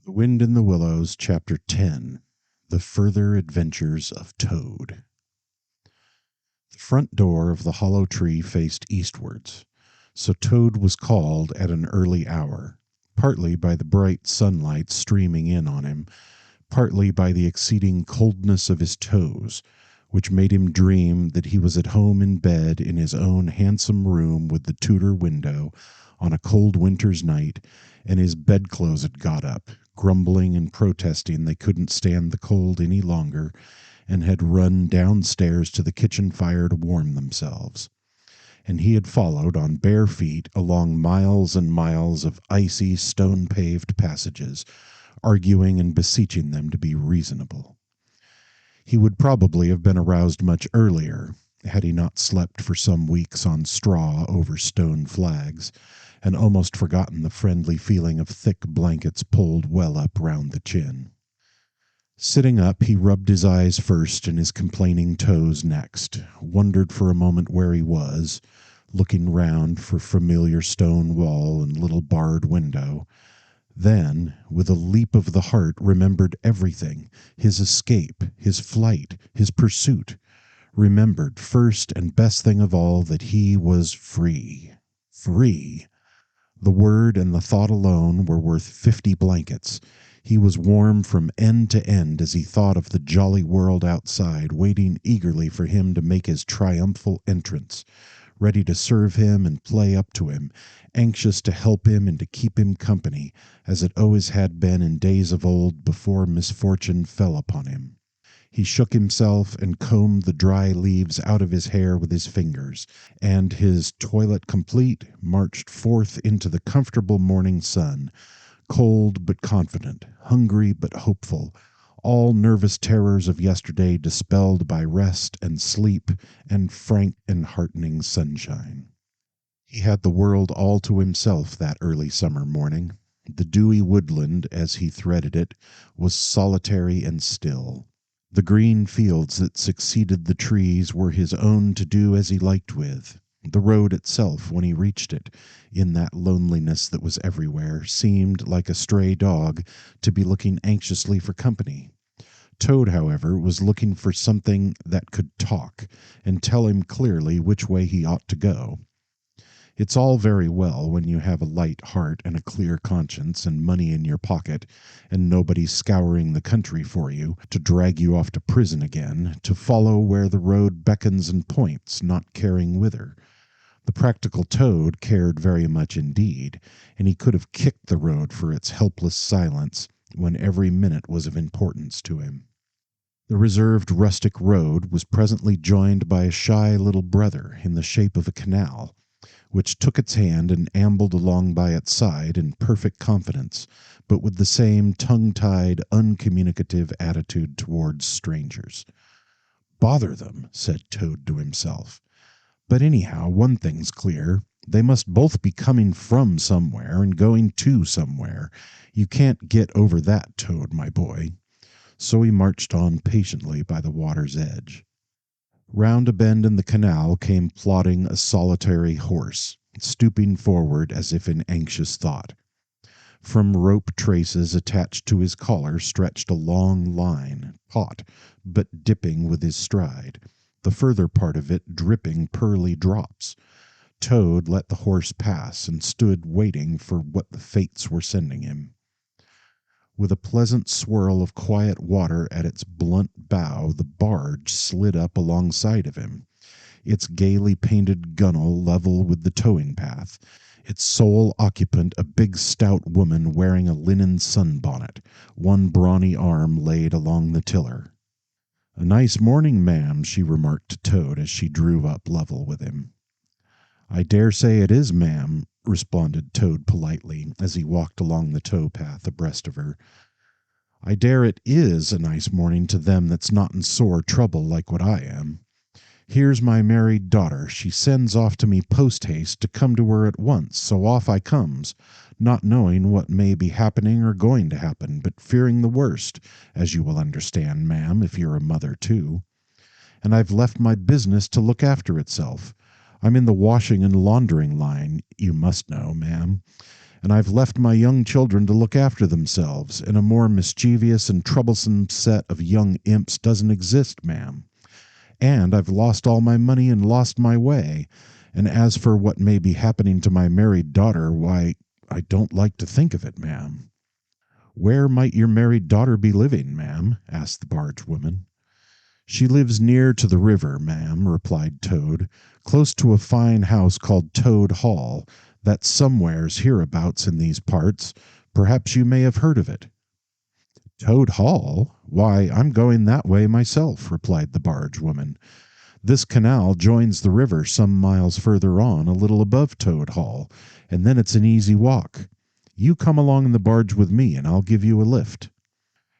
The Wind in the Willows, Chapter 10. The Further Adventures of Toad. The front door of the hollow tree faced eastwards, so Toad was called at an early hour, partly by the bright sunlight streaming in on him, partly by the exceeding coldness of his toes, which made him dream that he was at home in bed in his own handsome room with the Tudor window on a cold winter's night, and his bedclothes had got up, grumbling and protesting they couldn't stand the cold any longer, and had run downstairs to the kitchen fire to warm themselves. And he had followed on bare feet along miles and miles of icy, stone-paved passages, arguing and beseeching them to be reasonable. He would probably have been aroused much earlier, had he not slept for some weeks on straw over stone flags, and almost forgotten the friendly feeling of thick blankets pulled well up round the chin. Sitting up, he rubbed his eyes first and his complaining toes next, wondered for a moment where he was, looking round for familiar stone wall and little barred window, then, with a leap of the heart, remembered everything, his escape, his flight, his pursuit, remembered, first and best thing of all, that he was free. Free! The word and the thought alone were worth 50 blankets. He was warm from end to end as he thought of the jolly world outside, waiting eagerly for him to make his triumphal entrance, ready to serve him and play up to him, anxious to help him and to keep him company, as it always had been in days of old before misfortune fell upon him. He shook himself and combed the dry leaves out of his hair with his fingers, and, his toilet complete, marched forth into the comfortable morning sun, cold but confident, hungry but hopeful, all nervous terrors of yesterday dispelled by rest and sleep and frank and heartening sunshine. He had the world all to himself that early summer morning. The dewy woodland, as he threaded it, was solitary and still. The green fields that succeeded the trees were his own to do as he liked with. The road itself, when he reached it, in that loneliness that was everywhere, seemed, like a stray dog, to be looking anxiously for company. Toad, however, was looking for something that could talk, and tell him clearly which way he ought to go. It's all very well, when you have a light heart and a clear conscience and money in your pocket, and nobody scouring the country for you, to drag you off to prison again, to follow where the road beckons and points, not caring whither. The practical Toad cared very much indeed, and he could have kicked the road for its helpless silence when every minute was of importance to him. The reserved rustic road was presently joined by a shy little brother in the shape of a canal, which took its hand and ambled along by its side in perfect confidence, but with the same tongue-tied, uncommunicative attitude towards strangers. "Bother them," said Toad to himself. "But anyhow, one thing's clear. They must both be coming from somewhere and going to somewhere. You can't get over that, Toad, my boy." So he marched on patiently by the water's edge. Round a bend in the canal came plodding a solitary horse, stooping forward as if in anxious thought. From rope traces attached to his collar stretched a long line, taut, but dipping with his stride, the further part of it dripping pearly drops. Toad let the horse pass and stood waiting for what the fates were sending him. With a pleasant swirl of quiet water at its blunt bow, the barge slid up alongside of him, its gaily painted gunwale level with the towing path, its sole occupant a big stout woman wearing a linen sunbonnet, one brawny arm laid along the tiller. "A nice morning, ma'am," she remarked to Toad as she drew up level with him. "I dare say it is, ma'am," responded Toad politely, as he walked along the tow path abreast of her. "I dare it is a nice morning to them that's not in sore trouble like what I am. Here's my married daughter. She sends off to me post-haste to come to her at once, so off I comes, not knowing what may be happening or going to happen, but fearing the worst, as you will understand, ma'am, if you're a mother too. And I've left my business to look after itself. I'm in the washing and laundering line, you must know, ma'am, and I've left my young children to look after themselves, and a more mischievous and troublesome set of young imps doesn't exist, ma'am. And I've lost all my money and lost my way. And as for what may be happening to my married daughter, why, I don't like to think of it, ma'am." "Where might your married daughter be living, ma'am?" asked the barge woman. "She lives near to the river, ma'am," replied Toad, "close to a fine house called Toad Hall, that's somewheres hereabouts in these parts. Perhaps you may have heard of it." "Toad Hall? Why, I'm going that way myself," replied the barge woman. "This canal joins the river some miles further on, a little above Toad Hall, and then it's an easy walk. You come along in the barge with me, and I'll give you a lift."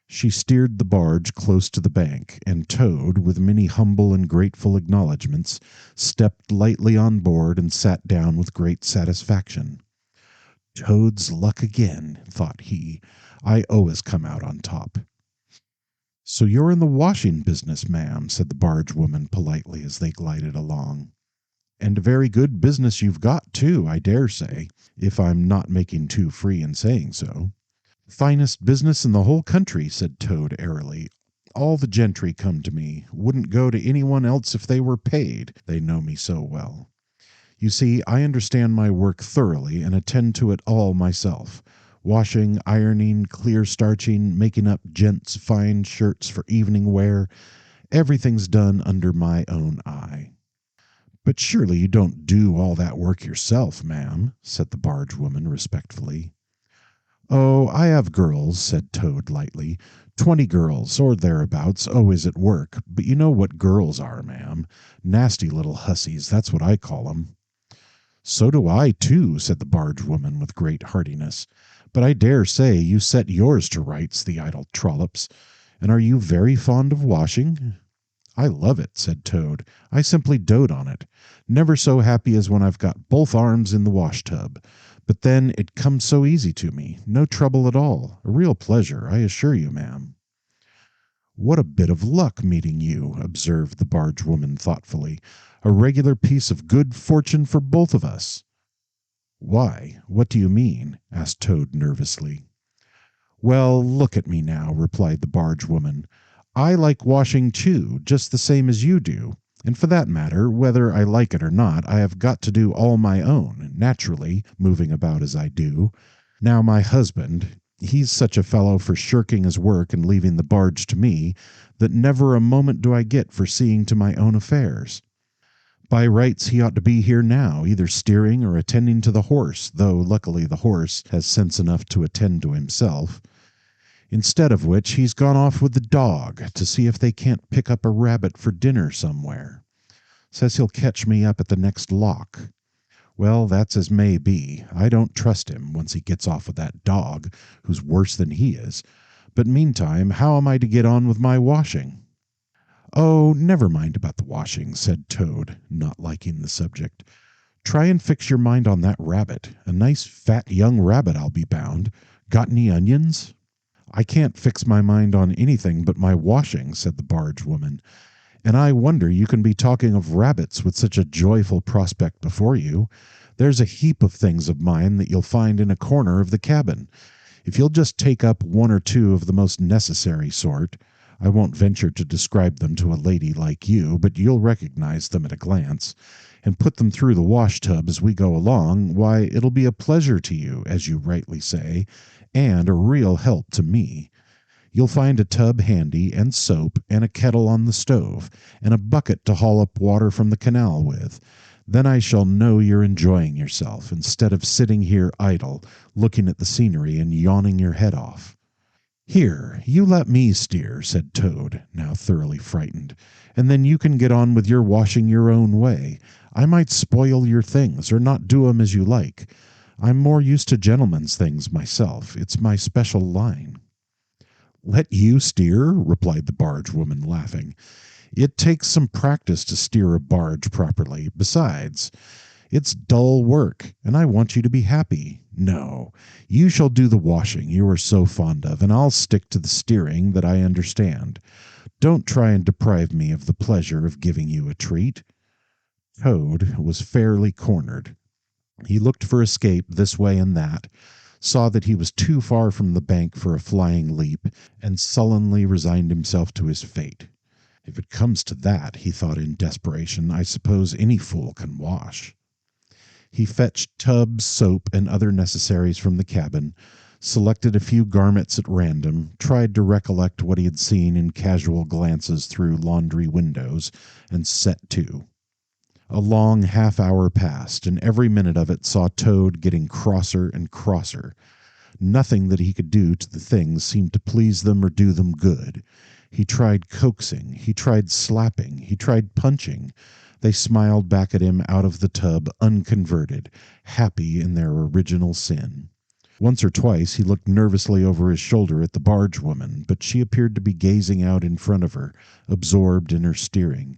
She steered the barge close to the bank, and Toad, with many humble and grateful acknowledgments, stepped lightly on board and sat down with great satisfaction. "Toad's luck again," thought he. "I always come out on top." "So you're in the washing business, ma'am," said the barge woman politely as they glided along. "And a very good business you've got, too, I dare say, if I'm not making too free in saying so." "Finest business in the whole country," said Toad airily. "All the gentry come to me. Wouldn't go to anyone else if they were paid, they know me so well. You see, I understand my work thoroughly and attend to it all myself. Washing, ironing, clear starching, making up gents' fine shirts for evening wear, everything's done under my own eye." "But surely you don't do all that work yourself, ma'am," said the barge woman respectfully. "Oh, I have girls," said Toad lightly. 20 girls, or thereabouts, always at work. But you know what girls are, ma'am. Nasty little hussies, that's what I call 'em." "So do I, too," said the barge woman with great heartiness. "But I dare say you set yours to rights, the idle trollops. And are you very fond of washing?" "I love it," said Toad. "I simply dote on it. Never so happy as when I've got both arms in the wash tub. But then it comes so easy to me. No trouble at all. A real pleasure, I assure you, ma'am." "What a bit of luck meeting you," observed the barge woman thoughtfully. "A regular piece of good fortune for both of us." "Why, what do you mean?" asked Toad nervously. "Well, look at me now," replied the barge woman. "I like washing too, just the same as you do. And for that matter, whether I like it or not, I have got to do all my own, naturally, moving about as I do. Now my husband, he's such a fellow for shirking his work and leaving the barge to me, that never a moment do I get for seeing to my own affairs. By rights he ought to be here now, either steering or attending to the horse, though luckily the horse has sense enough to attend to himself. Instead of which, he's gone off with the dog to see if they can't pick up a rabbit for dinner somewhere. Says he'll catch me up at the next lock. Well, that's as may be. I don't trust him once he gets off with that dog, who's worse than he is. But meantime, how am I to get on with my washing?" "Oh, never mind about the washing," said Toad, not liking the subject. "Try and fix your mind on that rabbit. A nice fat young rabbit, I'll be bound. Got any onions?" "I can't fix my mind on anything but my washing," said the barge woman. "And I wonder you can be talking of rabbits with such a joyful prospect before you. There's a heap of things of mine that you'll find in a corner of the cabin. If you'll just take up one or two of the most necessary sort, I won't venture to describe them to a lady like you, but you'll recognize them at a glance, and put them through the wash tub as we go along, why, it'll be a pleasure to you, as you rightly say, and a real help to me. You'll find a tub handy, and soap, and a kettle on the stove, and a bucket to haul up water from the canal with. Then I shall know you're enjoying yourself, instead of sitting here idle, looking at the scenery and yawning your head off." "Here, you let me steer," said Toad, now thoroughly frightened, "and then you can get on with your washing your own way. I might spoil your things, or not do 'em as you like. I'm more used to gentlemen's things myself. It's my special line." "Let you steer?" replied the barge woman, laughing. "It takes some practice to steer a barge properly. Besides, it's dull work, and I want you to be happy. No, you shall do the washing you are so fond of, and I'll stick to the steering that I understand. Don't try and deprive me of the pleasure of giving you a treat." Toad was fairly cornered. He looked for escape this way and that, saw that he was too far from the bank for a flying leap, and sullenly resigned himself to his fate. If it comes to that, he thought in desperation, I suppose any fool can wash. He fetched tubs, soap, and other necessaries from the cabin, selected a few garments at random, tried to recollect what he had seen in casual glances through laundry windows, and set to. A long half-hour passed, and every minute of it saw Toad getting crosser and crosser. Nothing that he could do to the things seemed to please them or do them good. He tried coaxing, he tried slapping, he tried punching. They smiled back at him out of the tub, unconverted, happy in their original sin. Once or twice he looked nervously over his shoulder at the barge woman, but she appeared to be gazing out in front of her, absorbed in her steering.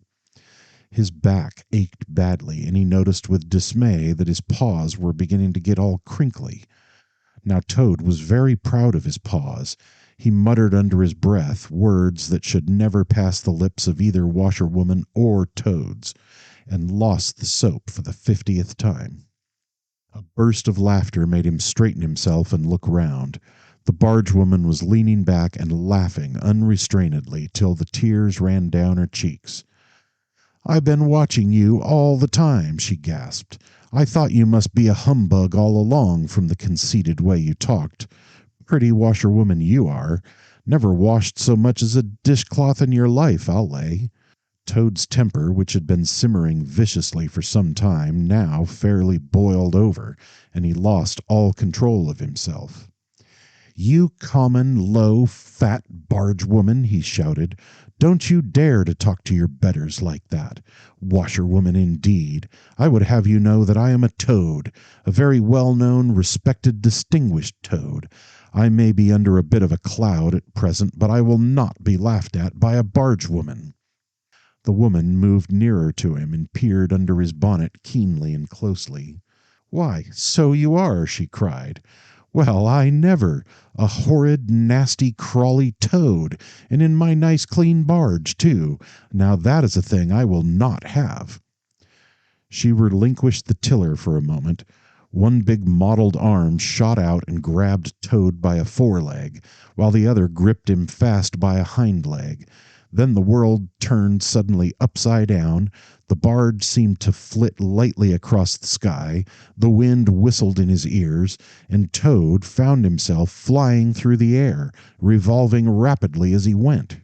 His back ached badly, and he noticed with dismay that his paws were beginning to get all crinkly. Now Toad was very proud of his paws. He muttered under his breath words that should never pass the lips of either washerwoman or Toad's, and lost the soap for the 50th time. A burst of laughter made him straighten himself and look round. The bargewoman was leaning back and laughing unrestrainedly till the tears ran down her cheeks. "I've been watching you all the time," she gasped. "I thought you must be a humbug all along from the conceited way you talked. Pretty washerwoman you are. Never washed so much as a dishcloth in your life, I'll lay." Toad's temper, which had been simmering viciously for some time, now fairly boiled over, and he lost all control of himself. "You common, low, fat bargewoman," he shouted. "Don't you dare to talk to your betters like that. Washerwoman, indeed! I would have you know that I am a Toad, a very well-known, respected, distinguished Toad. I may be under a bit of a cloud at present, but I will not be laughed at by a bargewoman." The woman moved nearer to him and peered under his bonnet keenly and closely. "Why, so you are!" she cried. "Well, I never! A horrid, nasty, crawly Toad, and in my nice clean barge, too. Now that is a thing I will not have." She relinquished the tiller for a moment. One big mottled arm shot out and grabbed Toad by a foreleg, while the other gripped him fast by a hind leg. Then the world turned suddenly upside down. The barge seemed to flit lightly across the sky, the wind whistled in his ears, and Toad found himself flying through the air, revolving rapidly as he went.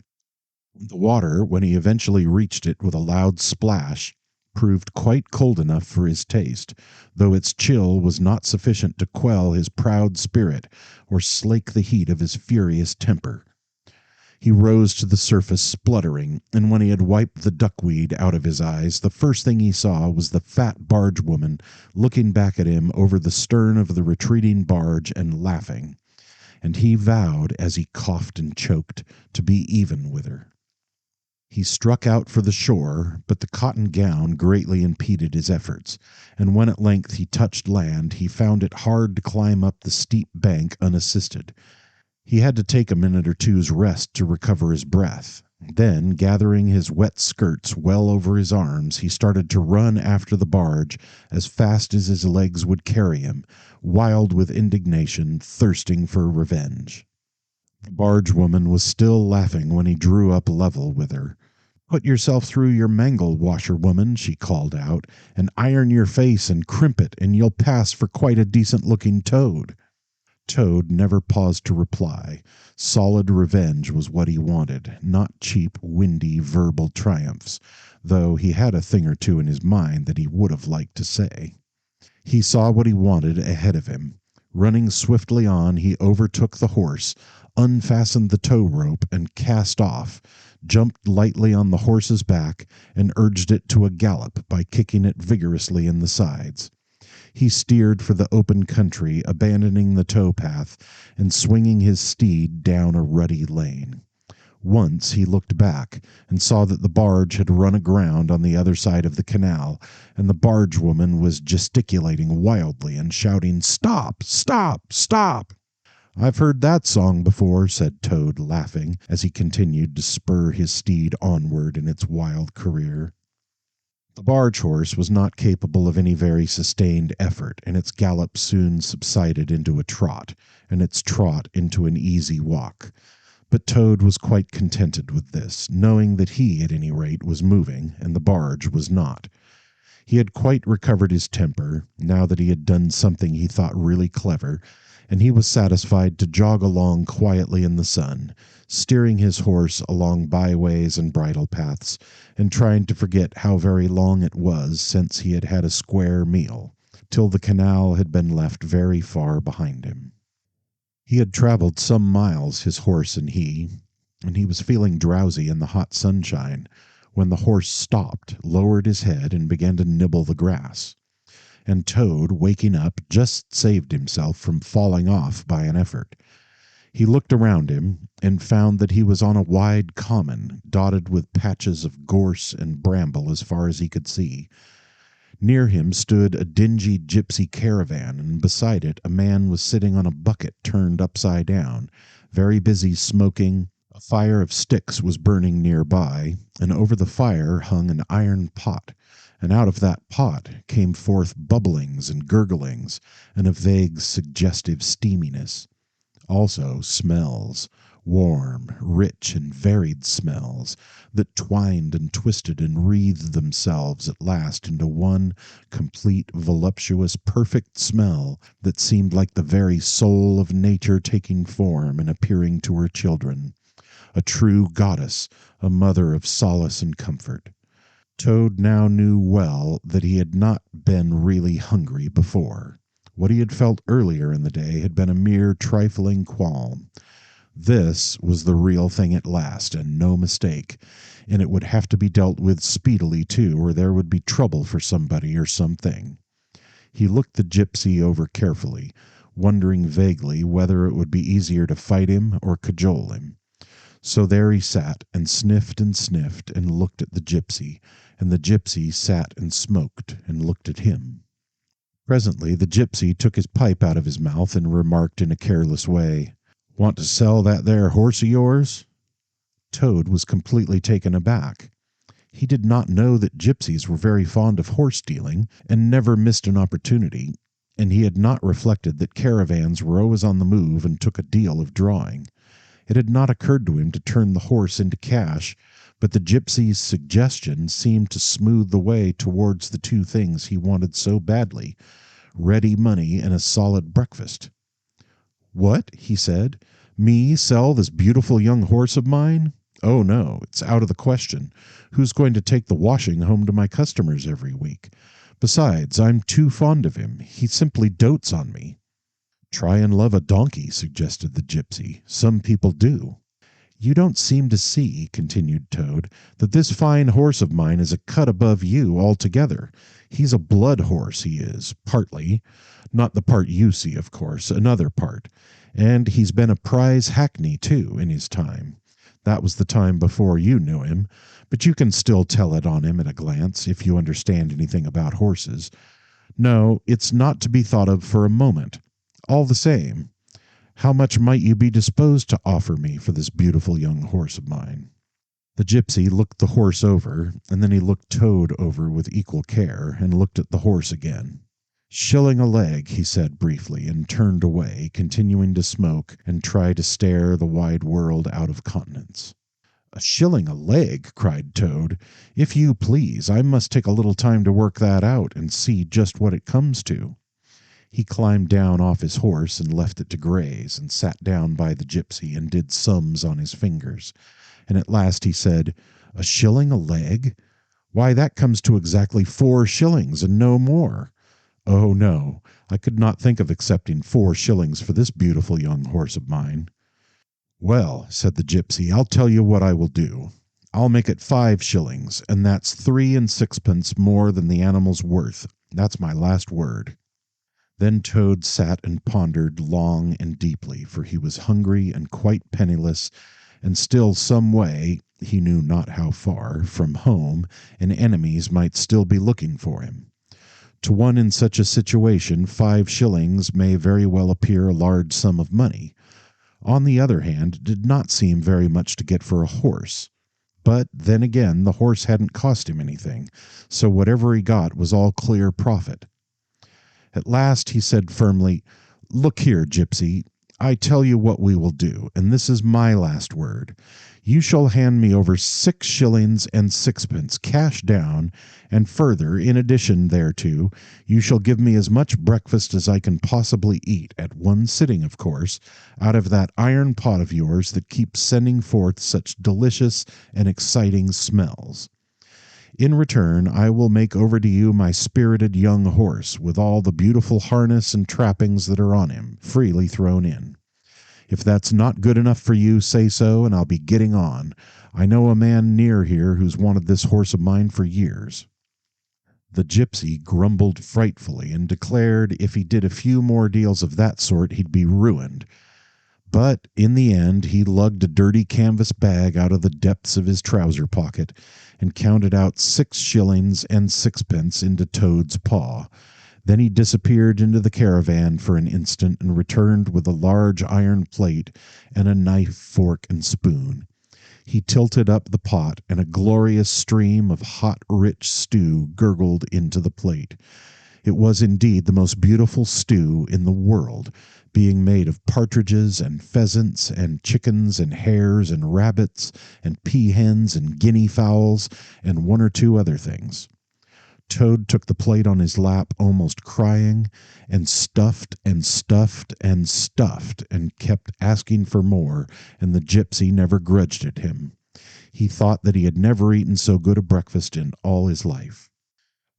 The water, when he eventually reached it with a loud splash, proved quite cold enough for his taste, though its chill was not sufficient to quell his proud spirit or slake the heat of his furious temper. He rose to the surface spluttering, and when he had wiped the duckweed out of his eyes, the first thing he saw was the fat bargewoman looking back at him over the stern of the retreating barge and laughing. And he vowed, as he coughed and choked, to be even with her. He struck out for the shore, but the cotton gown greatly impeded his efforts, and when at length he touched land, he found it hard to climb up the steep bank unassisted. He had to take a minute or two's rest to recover his breath. Then, gathering his wet skirts well over his arms, he started to run after the barge as fast as his legs would carry him, wild with indignation, thirsting for revenge. The bargewoman was still laughing when he drew up level with her. "Put yourself through your mangle, washerwoman," she called out, "and iron your face and crimp it, and you'll pass for quite a decent-looking Toad." Toad never paused to reply. Solid revenge was what he wanted, not cheap, windy, verbal triumphs, though he had a thing or two in his mind that he would have liked to say. He saw what he wanted ahead of him. Running swiftly on, he overtook the horse, unfastened the tow rope, and cast off, jumped lightly on the horse's back, and urged it to a gallop by kicking it vigorously in the sides. He steered for the open country, abandoning the tow path, and swinging his steed down a rutty lane. Once he looked back, and saw that the barge had run aground on the other side of the canal, and the bargewoman was gesticulating wildly and shouting, "Stop! Stop! Stop!" "I've heard that song before," said Toad, laughing, as he continued to spur his steed onward in its wild career. The barge horse was not capable of any very sustained effort, and its gallop soon subsided into a trot, and its trot into an easy walk. But Toad was quite contented with this, knowing that he, at any rate, was moving, and the barge was not. He had quite recovered his temper, now that he had done something he thought really clever, and he was satisfied to jog along quietly in the sun, steering his horse along byways and bridle paths, and trying to forget how very long it was since he had had a square meal, till the canal had been left very far behind him. He had traveled some miles, his horse and he was feeling drowsy in the hot sunshine, when the horse stopped, lowered his head, and began to nibble the grass. And Toad, waking up, just saved himself from falling off by an effort. He looked around him and found that he was on a wide common, dotted with patches of gorse and bramble as far as he could see. Near him stood a dingy gypsy caravan, and beside it a man was sitting on a bucket turned upside down, very busy smoking. A fire of sticks was burning nearby, and over the fire hung an iron pot, and out of that pot came forth bubblings and gurglings, and a vague suggestive steaminess. Also smells, warm, rich, and varied smells, that twined and twisted and wreathed themselves at last into one complete, voluptuous, perfect smell that seemed like the very soul of nature taking form and appearing to her children. A true goddess, a mother of solace and comfort. Toad now knew well that he had not been really hungry before. What he had felt earlier in the day had been a mere trifling qualm. This was the real thing at last, and no mistake, and it would have to be dealt with speedily too, or there would be trouble for somebody or something. He looked the gypsy over carefully, wondering vaguely whether it would be easier to fight him or cajole him. So there he sat and sniffed and looked at the gypsy, and the gypsy sat and smoked and looked at him. Presently the gypsy took his pipe out of his mouth and remarked in a careless way, "Want to sell that there horse of yours?" Toad was completely taken aback. He did not know that gypsies were very fond of horse dealing, and never missed an opportunity, and he had not reflected that caravans were always on the move and took a deal of drawing. It had not occurred to him to turn the horse into cash, but the gypsy's suggestion seemed to smooth the way towards the two things he wanted so badly, ready money and a solid breakfast. "What?" he said. "Me sell this beautiful young horse of mine? Oh, no, it's out of the question. Who's going to take the washing home to my customers every week? Besides, I'm too fond of him. He simply dotes on me." "Try and love a donkey," suggested the gypsy. "Some people do." "You don't seem to see," continued Toad, "that this fine horse of mine is a cut above you altogether. He's a blood horse, he is, partly. Not the part you see, of course, another part. And he's been a prize hackney, too, in his time. That was the time before you knew him, but you can still tell it on him at a glance, if you understand anything about horses. No, it's not to be thought of for a moment. All the same, how much might you be disposed to offer me for this beautiful young horse of mine?" The gypsy looked the horse over, and then he looked Toad over with equal care, and looked at the horse again. "Shilling a leg," he said briefly, and turned away, continuing to smoke and try to stare the wide world out of countenance. "A shilling a leg!" cried Toad. "If you please, I must take a little time to work that out and see just what it comes to." He climbed down off his horse and left it to graze, and sat down by the gypsy and did sums on his fingers, and at last he said, "A shilling a leg? Why, that comes to exactly 4 shillings, and no more. Oh, no, I could not think of accepting 4 shillings for this beautiful young horse of mine." "Well," said the gypsy, "I'll tell you what I will do. I'll make it 5 shillings, and that's 3 and 6pence more than the animal's worth. That's my last word." Then Toad sat and pondered long and deeply, for he was hungry and quite penniless, and still some way, he knew not how far, from home, and enemies might still be looking for him. To one in such a situation 5 shillings may very well appear a large sum of money. On the other hand, it did not seem very much to get for a horse. But then again, the horse hadn't cost him anything, so whatever he got was all clear profit. At last he said firmly, "Look here, Gypsy, I tell you what we will do, and this is my last word. You shall hand me over 6 shillings and sixpence cash down, and further, in addition thereto, you shall give me as much breakfast as I can possibly eat, at one sitting, of course, out of that iron pot of yours that keeps sending forth such delicious and exciting smells. In return, I will make over to you my spirited young horse, with all the beautiful harness and trappings that are on him, freely thrown in. If that's not good enough for you, say so, and I'll be getting on. I know a man near here who's wanted this horse of mine for years." The gypsy grumbled frightfully and declared if he did a few more deals of that sort he'd be ruined. But in the end he lugged a dirty canvas bag out of the depths of his trouser pocket and counted out 6 shillings and sixpence into Toad's paw. Then he disappeared into the caravan for an instant and returned with a large iron plate and a knife, fork, and spoon. He tilted up the pot, and a glorious stream of hot, rich stew gurgled into the plate. It was indeed the most beautiful stew in the world, being made of partridges and pheasants and chickens and hares and rabbits and peahens and guinea fowls and one or two other things. Toad took the plate on his lap, almost crying, and stuffed and stuffed and stuffed, and kept asking for more, and the gypsy never grudged it him. He thought that he had never eaten so good a breakfast in all his life.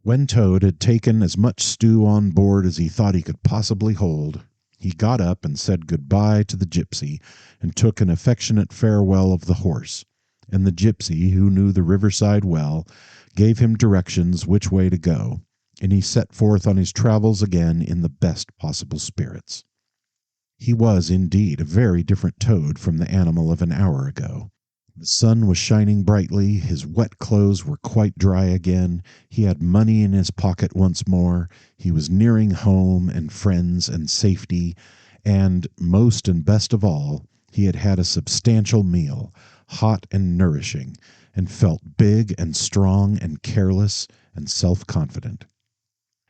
When Toad had taken as much stew on board as he thought he could possibly hold, he got up and said good-bye to the gypsy, and took an affectionate farewell of the horse. And the gypsy, who knew the riverside well, gave him directions which way to go, and he set forth on his travels again in the best possible spirits. He was, indeed, a very different Toad from the animal of an hour ago. The sun was shining brightly, his wet clothes were quite dry again, he had money in his pocket once more, he was nearing home and friends and safety, and, most and best of all, he had had a substantial meal, hot and nourishing, and felt big and strong and careless and self-confident.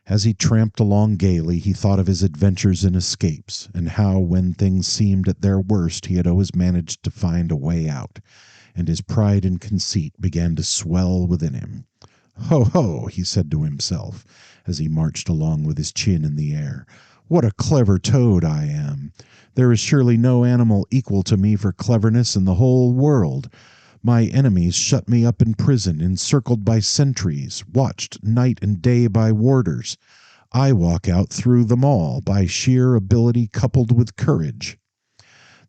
As he tramped along gaily, he thought of his adventures and escapes, and how, when things seemed at their worst, he had always managed to find a way out, and his pride and conceit began to swell within him. "Ho, ho!" he said to himself, as he marched along with his chin in the air. "What a clever Toad I am! There is surely no animal equal to me for cleverness in the whole world. My enemies shut me up in prison, encircled by sentries, watched night and day by warders. I walk out through them all by sheer ability coupled with courage.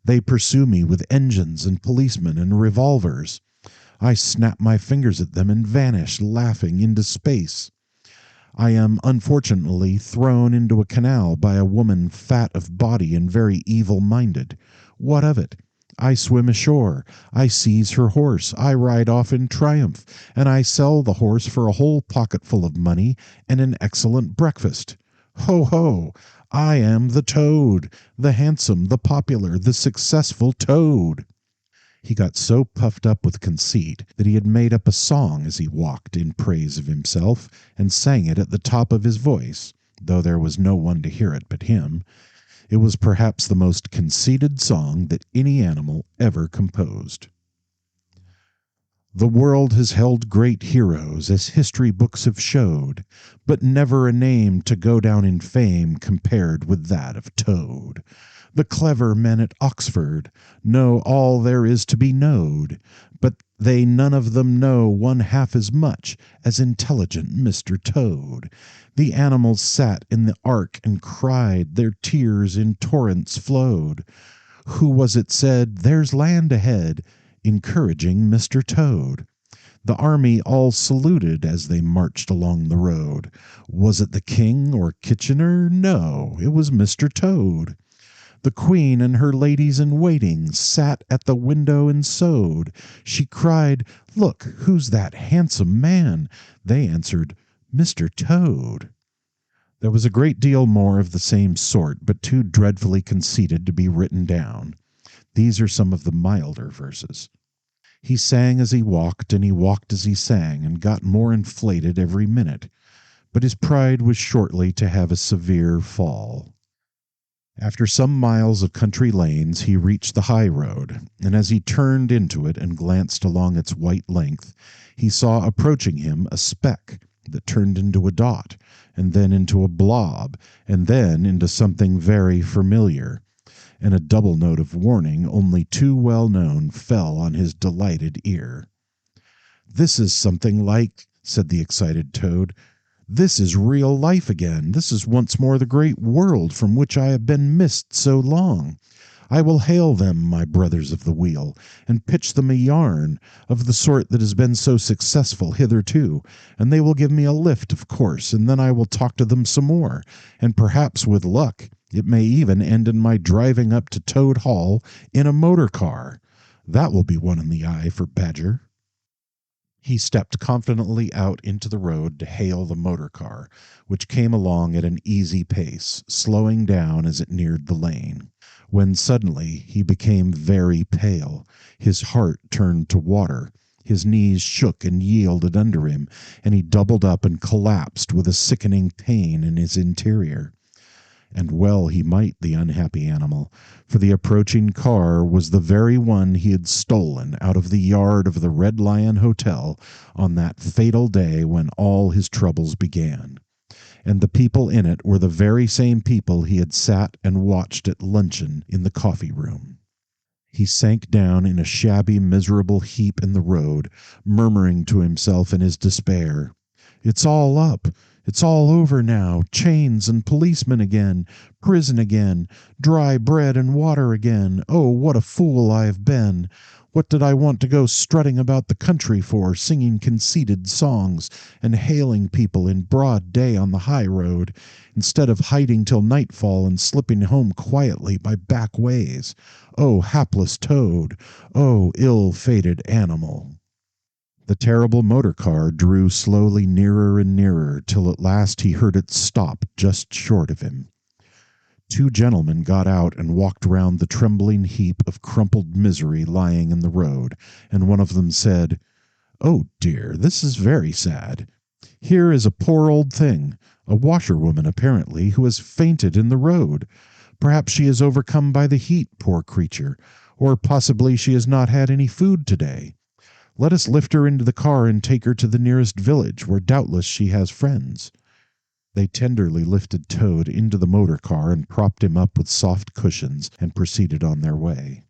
They pursue me with engines and policemen and revolvers. I snap my fingers at them and vanish, laughing, into space. I am unfortunately thrown into a canal by a woman fat of body and very evil-minded. What of it? I swim ashore, I seize her horse, I ride off in triumph, and I sell the horse for a whole pocketful of money and an excellent breakfast. Ho, ho! I am the Toad, the handsome, the popular, the successful Toad." He got so puffed up with conceit that he had made up a song as he walked in praise of himself, and sang it at the top of his voice, though there was no one to hear it but him. It was perhaps the most conceited song that any animal ever composed. "The world has held great heroes, as history books have showed, but never a name to go down in fame compared with that of Toad. The clever men at Oxford know all there is to be knowed, but they none of them know one half as much as intelligent Mr. Toad. The animals sat in the ark and cried, their tears in torrents flowed. Who was it said, 'There's land ahead,' encouraging Mr. Toad? The army all saluted as they marched along the road. Was it the King or Kitchener? No, it was Mr. Toad. The Queen and her ladies in waiting sat at the window and sewed. She cried, 'Look, who's that handsome man?' They answered, 'Mr. Toad.'" There was a great deal more of the same sort, but too dreadfully conceited to be written down. These are some of the milder verses. He sang as he walked, and he walked as he sang, and got more inflated every minute. But his pride was shortly to have a severe fall. After some miles of country lanes, he reached the high road, and as he turned into it and glanced along its white length, he saw approaching him a speck that turned into a dot, and then into a blob, and then into something very familiar. And a double note of warning, only too well known, fell on his delighted ear. "This is something like," said the excited Toad. "This is real life again. This is once more the great world from which I have been missed so long. I will hail them, my brothers of the wheel, and pitch them a yarn of the sort that has been so successful hitherto, and they will give me a lift, of course, and then I will talk to them some more, and perhaps with luck it may even end in my driving up to Toad Hall in a motor car. That will be one in the eye for Badger." He stepped confidently out into the road to hail the motor car, which came along at an easy pace, slowing down as it neared the lane, when suddenly he became very pale. His heart turned to water. His knees shook and yielded under him, and he doubled up and collapsed with a sickening pain in his interior. And well he might, the unhappy animal, for the approaching car was the very one he had stolen out of the yard of the Red Lion Hotel on that fatal day when all his troubles began. And the people in it were the very same people he had sat and watched at luncheon in the coffee room. He sank down in a shabby, miserable heap in the road, murmuring to himself in his despair, "It's all up. It's all over now. Chains and policemen again. Prison again. Dry bread and water again. Oh, what a fool I have been! What did I want to go strutting about the country for, singing conceited songs and hailing people in broad day on the high road, instead of hiding till nightfall and slipping home quietly by back ways? Oh, hapless Toad! Oh, ill-fated animal!" The terrible motor car drew slowly nearer and nearer, till at last he heard it stop just short of him. Two gentlemen got out and walked round the trembling heap of crumpled misery lying in the road, and one of them said, "Oh dear, this is very sad. Here is a poor old thing, a washerwoman apparently, who has fainted in the road. Perhaps she is overcome by the heat, poor creature, or possibly she has not had any food today. Let us lift her into the car and take her to the nearest village, where doubtless she has friends." They tenderly lifted Toad into the motor car and propped him up with soft cushions and proceeded on their way.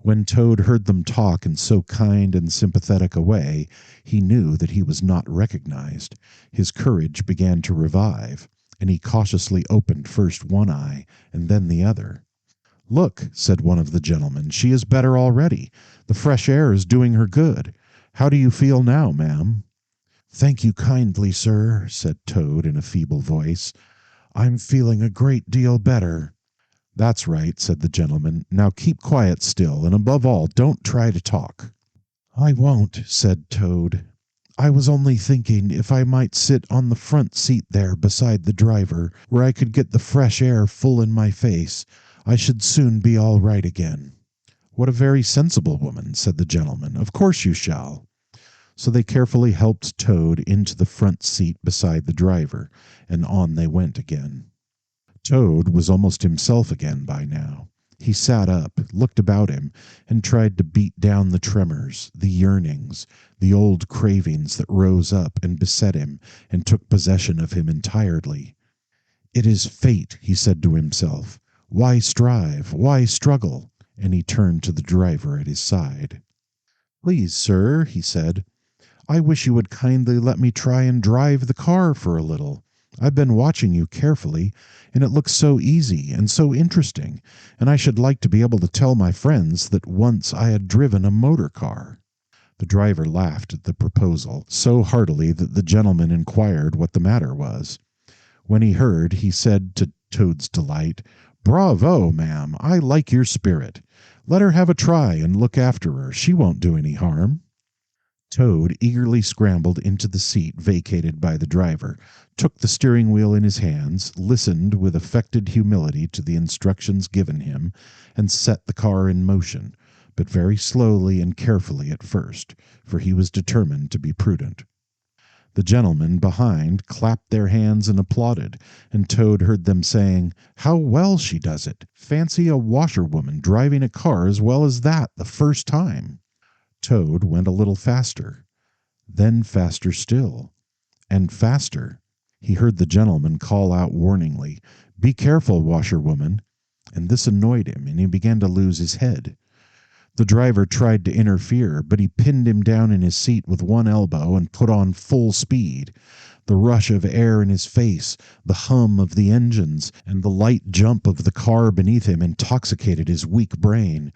When Toad heard them talk in so kind and sympathetic a way, he knew that he was not recognized. His courage began to revive, and he cautiously opened first one eye and then the other. "Look," said one of the gentlemen, "she is better already. The fresh air is doing her good. How do you feel now, ma'am?" "Thank you kindly, sir," said Toad in a feeble voice. "I'm feeling a great deal better." "That's right," said the gentleman. "Now keep quiet still, and above all, don't try to talk." "I won't," said Toad. "I was only thinking if I might sit on the front seat there beside the driver, where I could get the fresh air full in my face, I should soon be all right again." "What a very sensible woman," said the gentleman. "Of course you shall." So they carefully helped Toad into the front seat beside the driver, and on they went again. Toad was almost himself again by now. He sat up, looked about him, and tried to beat down the tremors, the yearnings, the old cravings that rose up and beset him and took possession of him entirely. "It is fate," he said to himself. "Why strive? Why struggle?" And he turned to the driver at his side. "Please, sir," he said, "I wish you would kindly let me try and drive the car for a little. I've been watching you carefully, and it looks so easy and so interesting, and I should like to be able to tell my friends that once I had driven a motor car." The driver laughed at the proposal so heartily that the gentleman inquired what the matter was. When he heard, he said, to Toad's delight, "Bravo, ma'am! I like your spirit. Let her have a try and look after her. She won't do any harm." Toad eagerly scrambled into the seat vacated by the driver, took the steering wheel in his hands, listened with affected humility to the instructions given him, and set the car in motion. but very slowly and carefully at first, for he was determined to be prudent. The gentlemen behind clapped their hands and applauded, and Toad heard them saying, "How well she does it! Fancy a washerwoman driving a car as well as that the first time!" Toad went a little faster, then faster still, and faster. He heard the gentleman call out warningly, "Be careful, washerwoman!" and this annoyed him, and he began to lose his head. The driver tried to interfere, but he pinned him down in his seat with one elbow and put on full speed. The rush of air in his face, the hum of the engines, and the light jump of the car beneath him intoxicated his weak brain.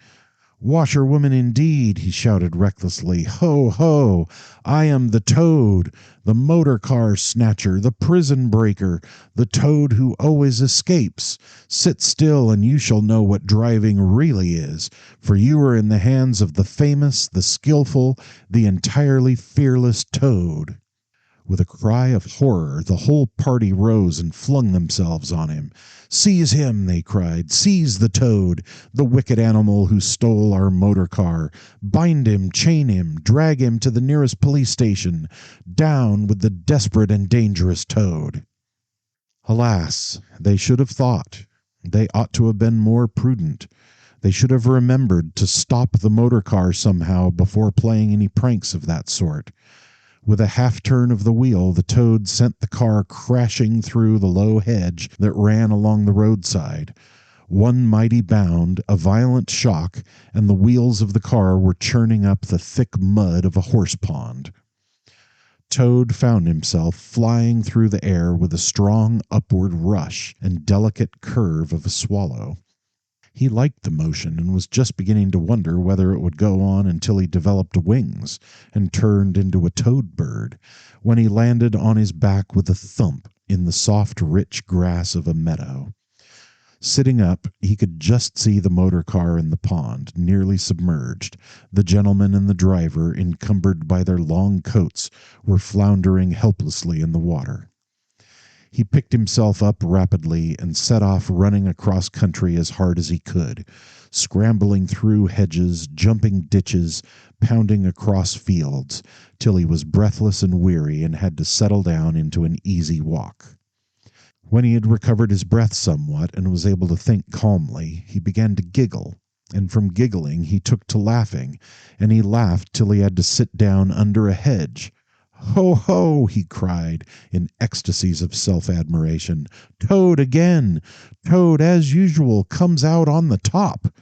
"Washerwoman indeed!" he shouted recklessly. "Ho, ho! I am the Toad, the motor car snatcher, the prison breaker, the Toad who always escapes. Sit still, and you shall know what driving really is, for you are in the hands of the famous, the skillful, the entirely fearless Toad." With a cry of horror, the whole party rose and flung themselves on him. "Seize him!" they cried. "Seize the Toad, the wicked animal who stole our motor car. Bind him, chain him, drag him to the nearest police station. Down with the desperate and dangerous Toad." Alas, they should have thought. They ought to have been more prudent. They should have remembered to stop the motor car somehow before playing any pranks of that sort. With a half turn of the wheel, the Toad sent the car crashing through the low hedge that ran along the roadside. One mighty bound, a violent shock, and the wheels of the car were churning up the thick mud of a horse pond. Toad found himself flying through the air with a strong upward rush and delicate curve of a swallow. He liked the motion and was just beginning to wonder whether it would go on until he developed wings and turned into a toad bird, when he landed on his back with a thump in the soft, rich grass of a meadow. Sitting up, he could just see the motor car in the pond, nearly submerged. The gentleman and the driver, encumbered by their long coats, were floundering helplessly in the water. He picked himself up rapidly and set off running across country as hard as he could, scrambling through hedges, jumping ditches, pounding across fields, till he was breathless and weary and had to settle down into an easy walk. When he had recovered his breath somewhat and was able to think calmly, he began to giggle, and from giggling he took to laughing, and he laughed till he had to sit down under a hedge. "Ho, ho!" he cried, in ecstasies of self-admiration. "Toad again! Toad, as usual, comes out on the top!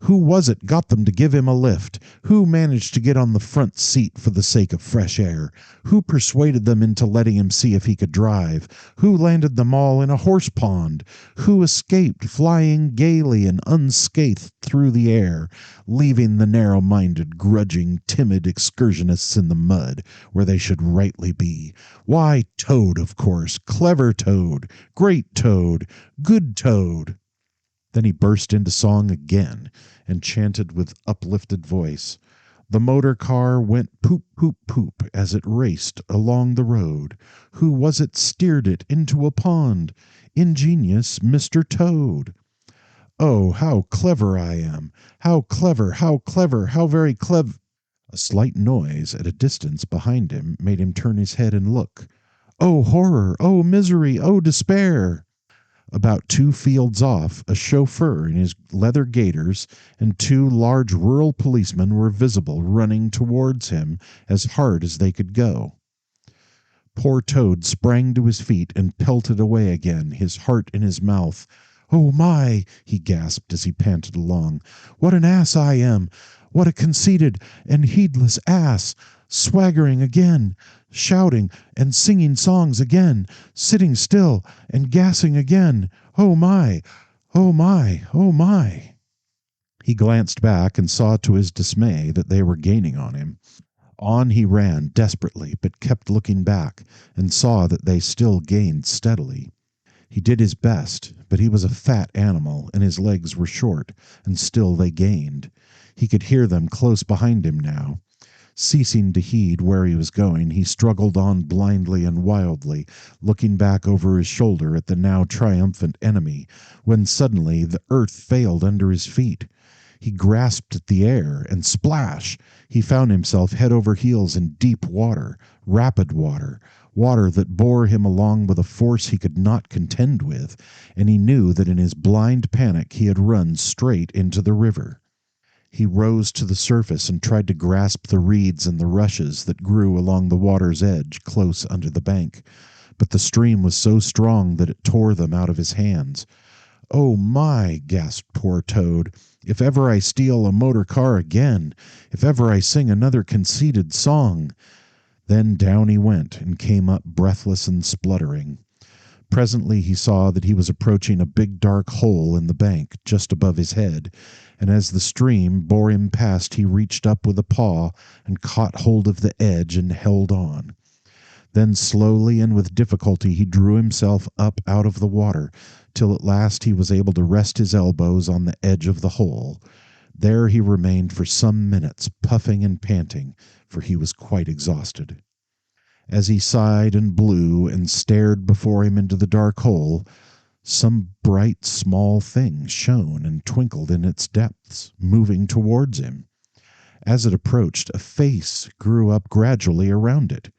Who was it got them to give him a lift? Who managed to get on the front seat for the sake of fresh air? Who persuaded them into letting him see if he could drive? Who landed them all in a horse pond? Who escaped, flying gaily and unscathed through the air, leaving the narrow-minded, grudging, timid excursionists in the mud, where they should rightly be? Why, Toad, of course. Clever Toad. Great Toad. Good Toad." Then he burst into song again, and chanted with uplifted voice, "The motor car went poop, poop, poop, as it raced along the road. Who was it steered it into a pond? Ingenious Mr. Toad. Oh, how clever I am! How clever, how clever, how very clever!" A slight noise at a distance behind him made him turn his head and look. Oh, horror! Oh, misery! Oh, despair! About 2 fields off, a chauffeur in his leather gaiters and 2 large rural policemen were visible, running towards him as hard as they could go. Poor Toad sprang to his feet and pelted away again, his heart in his mouth. "Oh, my!" he gasped as he panted along. "What an ass I am! What a conceited and heedless ass! Swaggering again, shouting and singing songs again, sitting still and gassing again. Oh my! Oh my! Oh my!" He glanced back and saw to his dismay that they were gaining on him. On he ran desperately, but kept looking back, and saw that they still gained steadily. He did his best, but he was a fat animal, and his legs were short, and still they gained. He could hear them close behind him now. Ceasing to heed where he was going, he struggled on blindly and wildly, looking back over his shoulder at the now triumphant enemy, when suddenly the earth failed under his feet. He grasped at the air, and splash! He found himself head over heels in deep water, rapid water, water that bore him along with a force he could not contend with, and he knew that in his blind panic he had run straight into the river. He rose to the surface and tried to grasp the reeds and the rushes that grew along the water's edge close under the bank, but the stream was so strong that it tore them out of his hands. "Oh my!" gasped poor Toad. "If ever I steal a motor car again! If ever I sing another conceited song!" Then down he went and came up breathless and spluttering. Presently he saw that he was approaching a big dark hole in the bank just above his head, and as the stream bore him past he reached up with a paw and caught hold of the edge and held on. Then slowly and with difficulty he drew himself up out of the water, till at last he was able to rest his elbows on the edge of the hole. There he remained for some minutes, puffing and panting, for he was quite exhausted. As he sighed and blew and stared before him into the dark hole, some bright small thing shone and twinkled in its depths, moving towards him. As it approached, a face grew up gradually around it,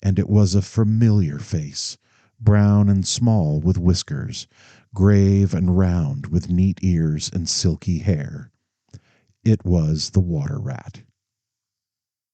and it was a familiar face, brown and small with whiskers, grave and round with neat ears and silky hair. It was the water rat.